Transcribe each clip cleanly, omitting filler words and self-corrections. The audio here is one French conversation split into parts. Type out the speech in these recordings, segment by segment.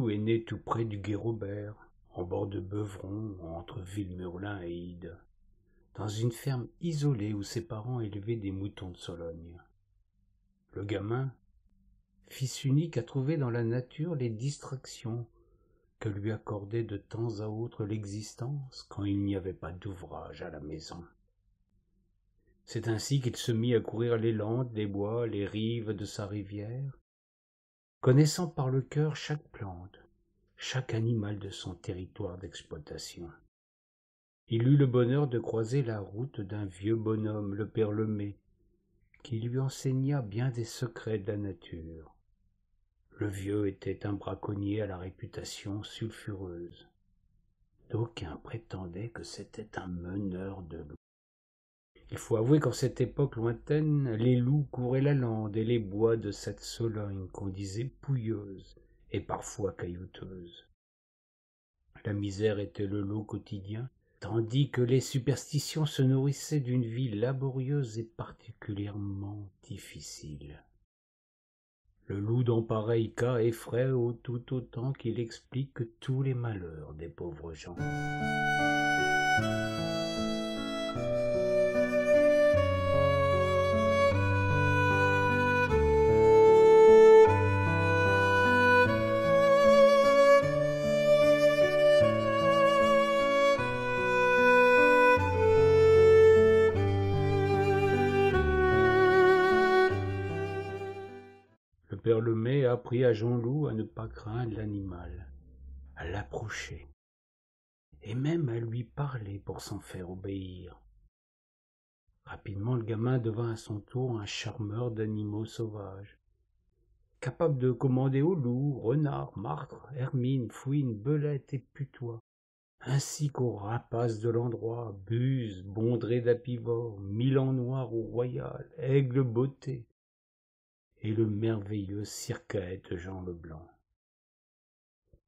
Loup est né tout près du Gué-Robert, en bord de Beuvron, entre Villemurlin et Ide, dans une ferme isolée où ses parents élevaient des moutons de Sologne. Le gamin, fils unique, a trouvé dans la nature les distractions que lui accordait de temps à autre l'existence quand il n'y avait pas d'ouvrage à la maison. C'est ainsi qu'il se mit à courir les landes, les bois, les rives de sa rivière, connaissant par le cœur chaque plante, chaque animal de son territoire d'exploitation. Il eut le bonheur de croiser la route d'un vieux bonhomme, le père Lemay, qui lui enseigna bien des secrets de la nature. Le vieux était un braconnier à la réputation sulfureuse. D'aucuns prétendaient que c'était un meneur de loups. Il faut avouer qu'en cette époque lointaine, les loups couraient la lande et les bois de cette Sologne qu'on disait pouilleuse et parfois caillouteuse. La misère était le lot quotidien, tandis que les superstitions se nourrissaient d'une vie laborieuse et particulièrement difficile. Le loup dans pareil cas effraie tout autant qu'il explique tous les malheurs des pauvres gens. Le père Lemay apprit à Jean Loup à ne pas craindre l'animal, à l'approcher, et même à lui parler pour s'en faire obéir. Rapidement, le gamin devint à son tour un charmeur d'animaux sauvages, capable de commander aux loups, renards, martres, hermines, fouines, belettes et putois, ainsi qu'aux rapaces de l'endroit, buses, bondrées d'apivores, milan noir ou royal, aigle botté, et le merveilleux circaète Jean Leblanc.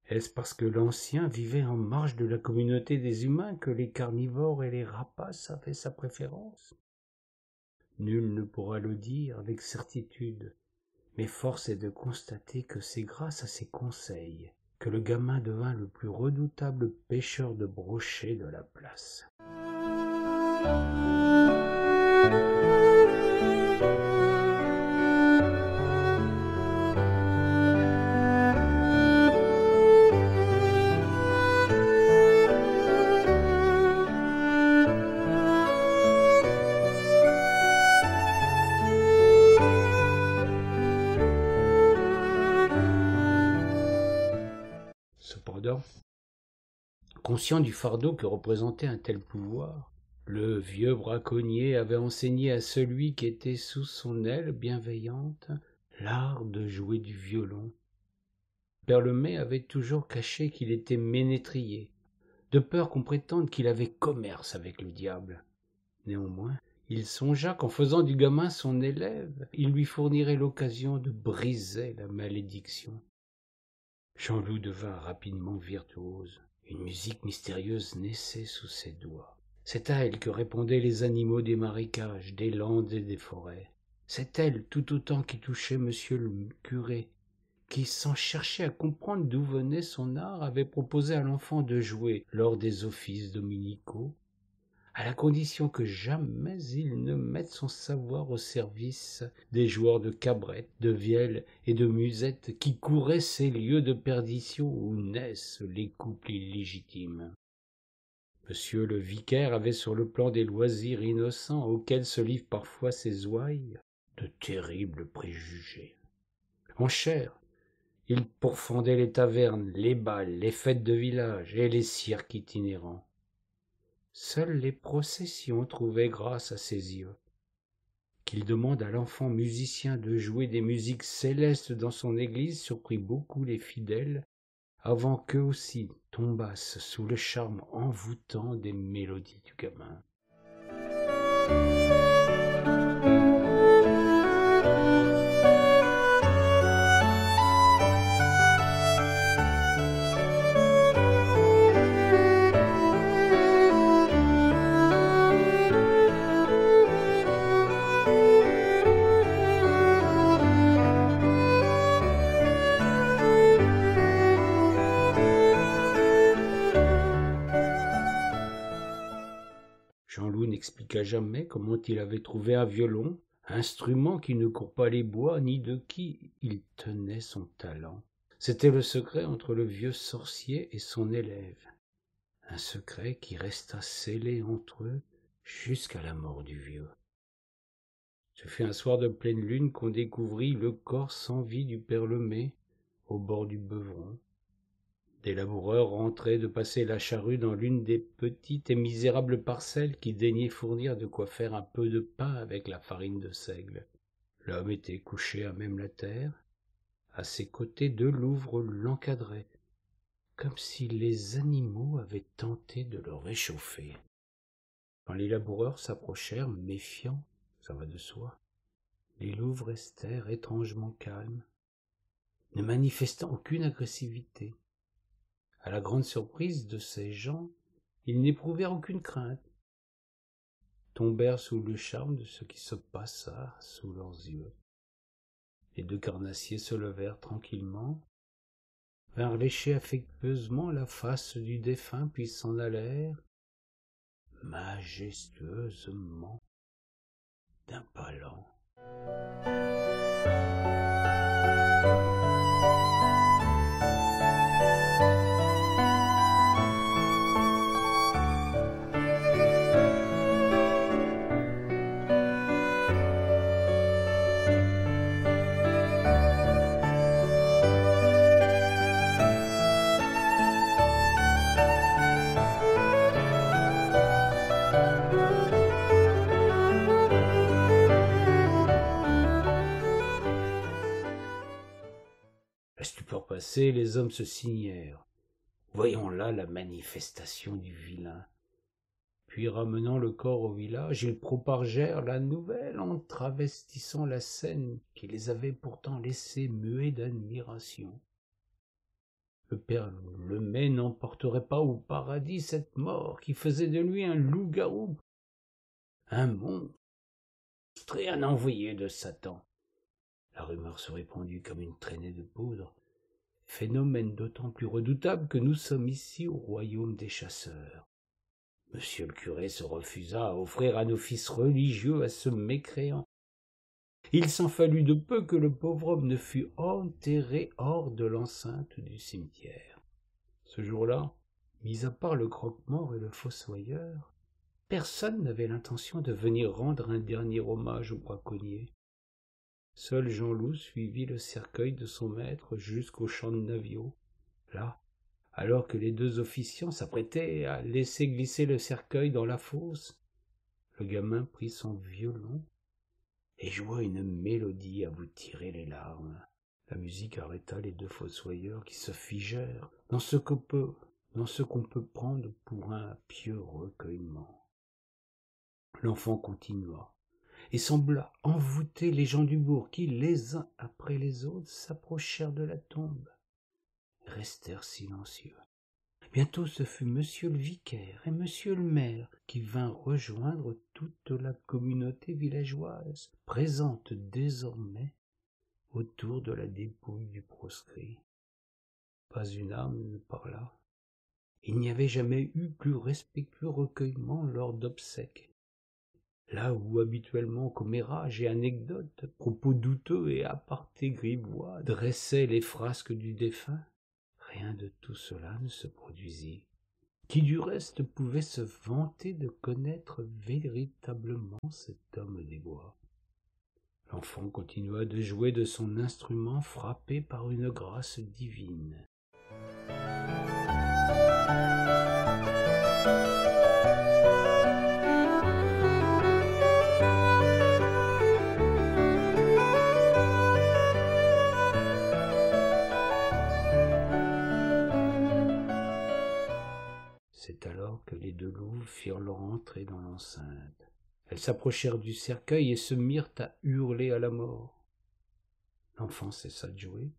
Est-ce parce que l'ancien vivait en marge de la communauté des humains que les carnivores et les rapaces avaient sa préférence? Nul ne pourra le dire avec certitude, mais force est de constater que c'est grâce à ses conseils que le gamin devint le plus redoutable pêcheur de brochets de la place. Cependant, conscient du fardeau que représentait un tel pouvoir, le vieux braconnier avait enseigné à celui qui était sous son aile bienveillante l'art de jouer du violon. Père Lemay avait toujours caché qu'il était ménétrier, de peur qu'on prétende qu'il avait commerce avec le diable. Néanmoins, il songea qu'en faisant du gamin son élève, il lui fournirait l'occasion de briser la malédiction. Jean Loup devint rapidement virtuose. Une musique mystérieuse naissait sous ses doigts. C'est à elle que répondaient les animaux des marécages, des landes et des forêts. C'est elle tout autant qui touchait monsieur le curé, qui, sans chercher à comprendre d'où venait son art, avait proposé à l'enfant de jouer lors des offices dominicaux, à la condition que jamais il ne mette son savoir au service des joueurs de cabrettes, de vielles et de musettes qui couraient ces lieux de perdition où naissent les couples illégitimes. Monsieur le vicaire avait sur le plan des loisirs innocents auxquels se livrent parfois ces ouailles de terribles préjugés. En chair, il pourfendait les tavernes, les bals, les fêtes de village et les cirques itinérants. Seules les processions trouvaient grâce à ses yeux. Qu'il demande à l'enfant musicien de jouer des musiques célestes dans son église surprit beaucoup les fidèles, avant qu'eux aussi tombassent sous le charme envoûtant des mélodies du gamin. n'expliqua jamais comment il avait trouvé un violon, instrument qui ne court pas les bois, ni de qui il tenait son talent. C'était le secret entre le vieux sorcier et son élève, un secret qui resta scellé entre eux jusqu'à la mort du vieux. Ce fut un soir de pleine lune qu'on découvrit le corps sans vie du père Lemay au bord du Beuvron. Des laboureurs rentraient de passer la charrue dans l'une des petites et misérables parcelles qui daignaient fournir de quoi faire un peu de pain avec la farine de seigle. L'homme était couché à même la terre. À ses côtés, deux louvres l'encadraient, comme si les animaux avaient tenté de le réchauffer. Quand les laboureurs s'approchèrent, méfiants, ça va de soi, les louves restèrent étrangement calmes, ne manifestant aucune agressivité. À la grande surprise de ces gens, ils n'éprouvèrent aucune crainte, tombèrent sous le charme de ce qui se passa sous leurs yeux. Les deux carnassiers se levèrent tranquillement, vinrent lécher affectueusement la face du défunt, puis s'en allèrent, majestueusement, d'un pas lent. La stupeur passée, les hommes se signèrent. Voyons là la manifestation du vilain. Puis, ramenant le corps au village, ils propagèrent la nouvelle en travestissant la scène qui les avait pourtant laissés muets d'admiration. Le père Lemay n'emporterait pas au paradis cette mort qui faisait de lui un loup-garou, un monstre et un envoyé de Satan. La rumeur se répandit comme une traînée de poudre, phénomène d'autant plus redoutable que nous sommes ici au royaume des chasseurs. Monsieur le curé se refusa à offrir un office religieux à ce mécréant. Il s'en fallut de peu que le pauvre homme ne fût enterré hors de l'enceinte du cimetière. Ce jour-là, mis à part le croque-mort et le fossoyeur, personne n'avait l'intention de venir rendre un dernier hommage au braconnier. Seul Jean Loup suivit le cercueil de son maître jusqu'au champ de Navio. Là, alors que les deux officiants s'apprêtaient à laisser glisser le cercueil dans la fosse, le gamin prit son violon et joua une mélodie à vous tirer les larmes. La musique arrêta les deux fossoyeurs qui se figèrent dans ce qu'on peut prendre pour un pieux recueillement. L'enfant continua et sembla envoûter les gens du bourg qui, les uns après les autres, s'approchèrent de la tombe, restèrent silencieux. Bientôt ce fut monsieur le vicaire et monsieur le maire qui vinrent rejoindre toute la communauté villageoise, présente désormais autour de la dépouille du proscrit. Pas une âme ne parla. Il n'y avait jamais eu plus respectueux recueillement lors d'obsèques. Là où habituellement commérages et anecdotes, propos douteux et apartés grivois dressaient les frasques du défunt, rien de tout cela ne se produisit. Qui du reste pouvait se vanter de connaître véritablement cet homme des bois? L'enfant continua de jouer de son instrument frappé par une grâce divine. C'est alors que les deux louves firent leur entrée dans l'enceinte. Elles s'approchèrent du cercueil et se mirent à hurler à la mort. L'enfant cessa de jouer.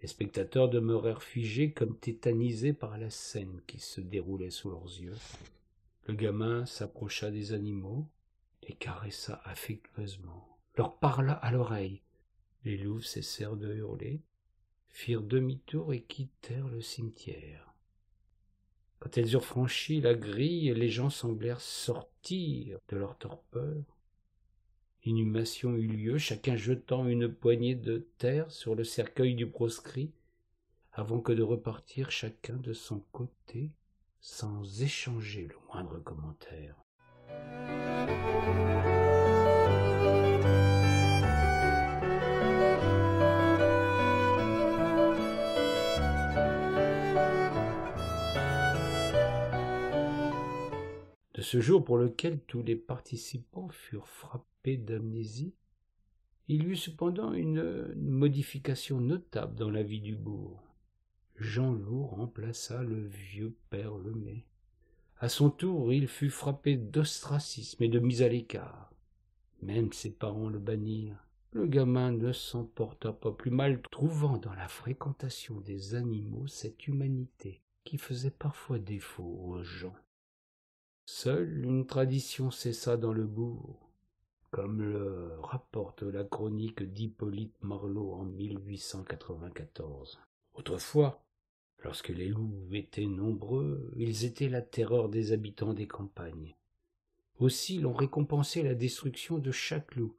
Les spectateurs demeurèrent figés comme tétanisés par la scène qui se déroulait sous leurs yeux. Le gamin s'approcha des animaux, les caressa affectueusement, leur parla à l'oreille. Les louves cessèrent de hurler, firent demi-tour et quittèrent le cimetière. Quand elles eurent franchi la grille, les gens semblèrent sortir de leur torpeur. L'inhumation eut lieu, chacun jetant une poignée de terre sur le cercueil du proscrit, avant que de repartir chacun de son côté, sans échanger le moindre commentaire. De ce jour pour lequel tous les participants furent frappés d'amnésie, il y eut cependant une modification notable dans la vie du bourg. Jean Loup remplaça le vieux père Lemay. À son tour, il fut frappé d'ostracisme et de mise à l'écart. Même ses parents le bannirent. Le gamin ne s'en porta pas plus mal, trouvant dans la fréquentation des animaux cette humanité qui faisait parfois défaut aux gens. Seule une tradition cessa dans le bourg, comme le rapporte la chronique d'Hippolyte Marlot en 1894. Autrefois, lorsque les loups étaient nombreux, ils étaient la terreur des habitants des campagnes. Aussi l'on récompensait la destruction de chaque loup,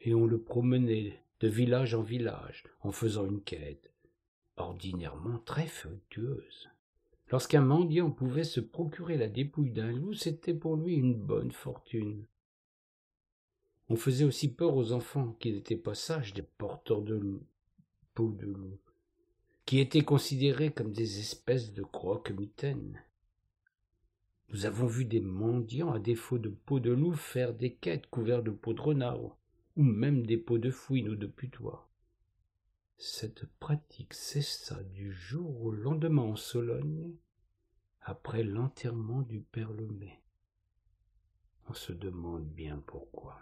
et on le promenait de village en village en faisant une quête, ordinairement très fructueuse. Lorsqu'un mendiant pouvait se procurer la dépouille d'un loup, c'était pour lui une bonne fortune. On faisait aussi peur aux enfants qui n'étaient pas sages des porteurs de peau de loup, qui étaient considérés comme des espèces de croque-mitaines. Nous avons vu des mendiants, à défaut de peau de loup, faire des quêtes couvertes de peau de renard, ou même des peaux de fouine ou de putois. Cette pratique cessa du jour au lendemain en Sologne, après l'enterrement du père Lemay. On se demande bien pourquoi.